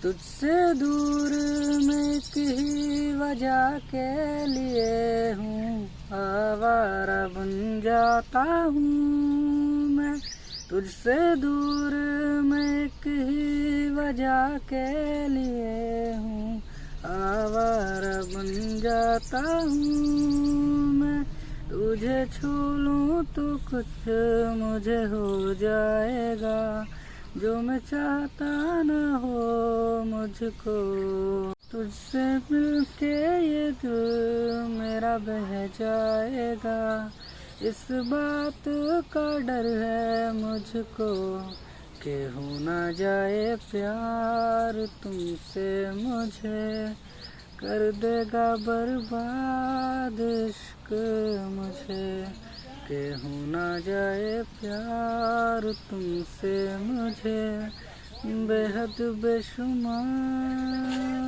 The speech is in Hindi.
तुझसे दूर मैं एक ही वजह के लिए हूँ, आवारा बन जाता हूँ मैं। तुझसे दूर मैं एक ही वजह के लिए हूँ, आवारा बन जाता हूँ मैं। तुझे छू लूँ तो कुछ मुझे हो जाएगा, जो मैं चाहता न हो मुझको। तुझसे मिलके ये दिल मेरा बह जाएगा, इस बात का डर है मुझको कि हो ना जाए प्यार तुमसे मुझे, कर देगा बर्बाद इश्क मुझे। कि हो ना जाए प्यार तुमसे मुझे, बेहद बेशुमार।